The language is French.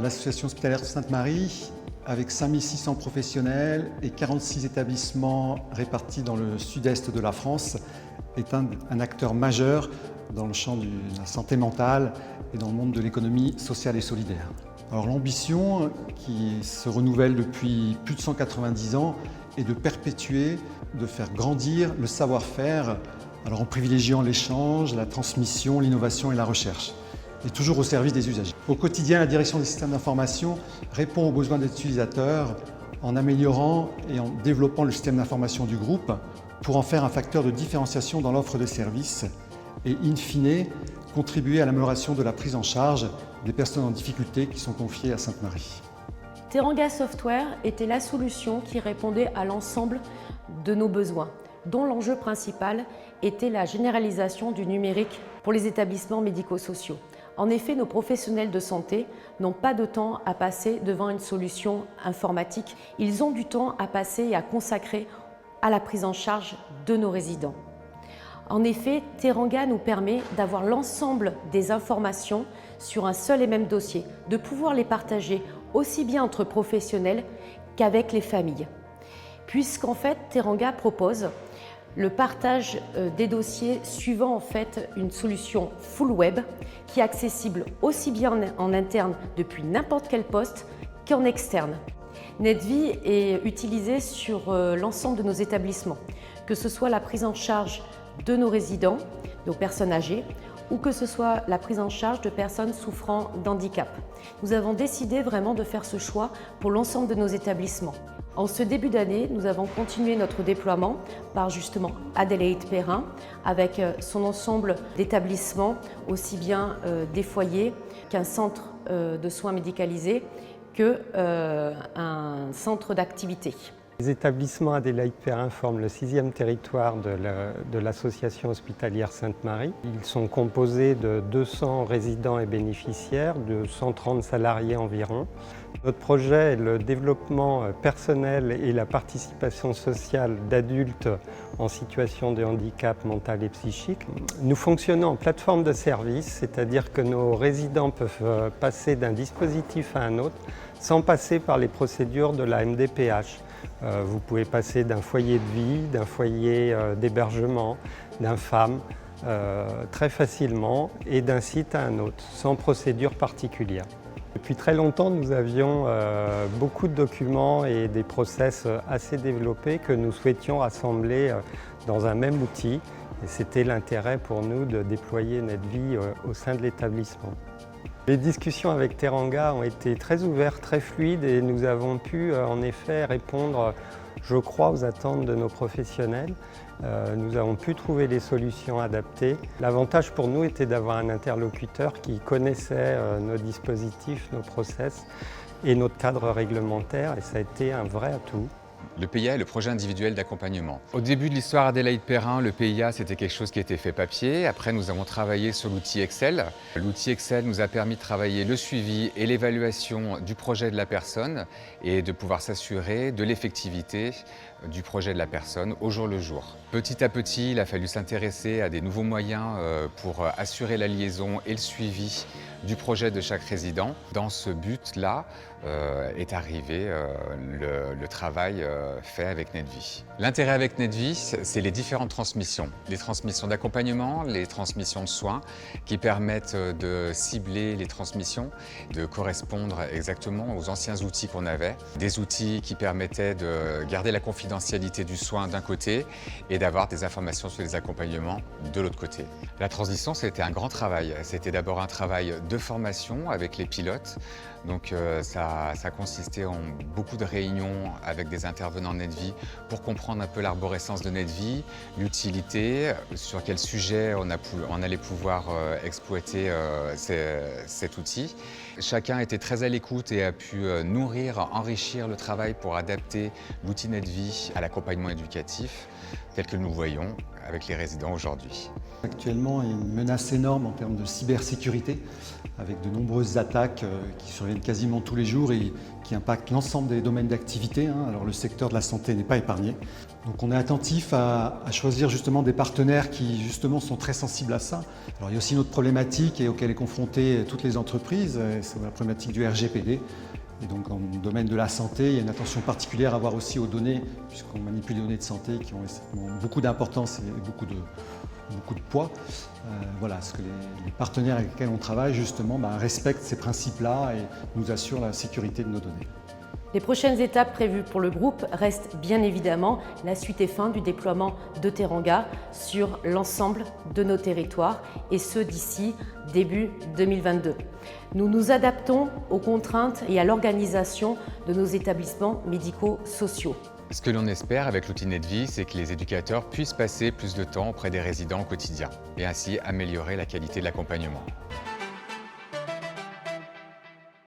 l'association hospitalière de Sainte-Marie, avec 5600 professionnels et 46 établissements répartis dans le sud-est de la France, est un acteur majeur dans le champ de la santé mentale et dans le monde de l'économie sociale et solidaire. Alors l'ambition, qui se renouvelle depuis plus de 190 ans, est de perpétuer, de faire grandir le savoir-faire, alors en privilégiant l'échange, la transmission, l'innovation et la recherche, et toujours au service des usagers. Au quotidien, la direction des systèmes d'information répond aux besoins des utilisateurs en améliorant et en développant le système d'information du groupe pour en faire un facteur de différenciation dans l'offre de services et, in fine, contribuer à l'amélioration de la prise en charge des personnes en difficulté qui sont confiées à Sainte-Marie. Teranga Software était la solution qui répondait à l'ensemble de nos besoins, dont l'enjeu principal était la généralisation du numérique pour les établissements médico-sociaux. En effet, nos professionnels de santé n'ont pas de temps à passer devant une solution informatique. Ils ont du temps à passer et à consacrer à la prise en charge de nos résidents. En effet, Teranga nous permet d'avoir l'ensemble des informations sur un seul et même dossier, de pouvoir les partager aussi bien entre professionnels qu'avec les familles. Puisqu'en fait, Teranga propose le partage des dossiers suivant en fait une solution full web qui est accessible aussi bien en interne depuis n'importe quel poste qu'en externe. NetVie est utilisé sur l'ensemble de nos établissements, que ce soit la prise en charge de nos résidents, nos personnes âgées, ou que ce soit la prise en charge de personnes souffrant d'handicap. Nous avons décidé vraiment de faire ce choix pour l'ensemble de nos établissements. En ce début d'année, nous avons continué notre déploiement par justement Adélaïde Perrin avec son ensemble d'établissements, aussi bien des foyers qu'un centre de soins médicalisés qu'un centre d'activité. Les établissements Adélaïde Perrin forment le 6e territoire de l'association hospitalière Sainte-Marie. Ils sont composés de 200 résidents et bénéficiaires, de 130 salariés environ. Notre projet est le développement personnel et la participation sociale d'adultes en situation de handicap mental et psychique. Nous fonctionnons en plateforme de service, c'est-à-dire que nos résidents peuvent passer d'un dispositif à un autre sans passer par les procédures de la MDPH. Vous pouvez passer d'un foyer de vie, d'un foyer d'hébergement, d'un FAM très facilement et d'un site à un autre, sans procédure particulière. Depuis très longtemps, nous avions beaucoup de documents et des process assez développés que nous souhaitions rassembler dans un même outil. Et c'était l'intérêt pour nous de déployer NetVie au sein de l'établissement. Les discussions avec Teranga ont été très ouvertes, très fluides et nous avons pu en effet répondre, je crois, aux attentes de nos professionnels. Nous avons pu trouver les solutions adaptées. L'avantage pour nous était d'avoir un interlocuteur qui connaissait nos dispositifs, nos process et notre cadre réglementaire et ça a été un vrai atout. Le PIA est le projet individuel d'accompagnement. Au début de l'histoire Adélaïde Perrin, le PIA c'était quelque chose qui était fait papier. Après nous avons travaillé sur l'outil Excel. L'outil Excel nous a permis de travailler le suivi et l'évaluation du projet de la personne et de pouvoir s'assurer de l'effectivité du projet de la personne au jour le jour. Petit à petit, il a fallu s'intéresser à des nouveaux moyens pour assurer la liaison et le suivi du projet de chaque résident. Dans ce but-là est arrivé le travail fait avec NetVie. L'intérêt avec NetVie, c'est les différentes transmissions. Les transmissions d'accompagnement, les transmissions de soins qui permettent de cibler les transmissions, de correspondre exactement aux anciens outils qu'on avait. Des outils qui permettaient de garder la confidentialité du soin d'un côté et d'avoir des informations sur les accompagnements de l'autre côté. La transition, c'était un grand travail. C'était d'abord un travail de formation avec les pilotes. Donc ça consistait en beaucoup de réunions avec des intervenants NetVie pour comprendre un peu l'arborescence de NetVie, l'utilité, sur quel sujet on allait pouvoir exploiter cet outil. Chacun était très à l'écoute et a pu nourrir, enrichir le travail pour adapter l'outil NetVie à l'accompagnement éducatif tel que nous le voyons avec les résidents aujourd'hui. Actuellement, il y a une menace énorme en termes de cybersécurité, avec de nombreuses attaques qui surviennent quasiment tous les jours et qui impactent l'ensemble des domaines d'activité. Alors le secteur de la santé n'est pas épargné. Donc on est attentif à choisir justement des partenaires qui justement sont très sensibles à ça. Alors il y a aussi une autre problématique et auquel est confrontée toutes les entreprises, c'est la problématique du RGPD. Et donc dans le domaine de la santé, il y a une attention particulière à avoir aussi aux données, puisqu'on manipule des données de santé qui ont beaucoup d'importance et beaucoup de poids. Voilà, parce que les partenaires avec lesquels on travaille justement respectent ces principes-là et nous assurent la sécurité de nos données. Les prochaines étapes prévues pour le groupe restent bien évidemment la suite et fin du déploiement de Teranga sur l'ensemble de nos territoires et ce d'ici début 2022. Nous nous adaptons aux contraintes et à l'organisation de nos établissements médico-sociaux. Ce que l'on espère avec l'outil NetVie, c'est que les éducateurs puissent passer plus de temps auprès des résidents au quotidien et ainsi améliorer la qualité de l'accompagnement.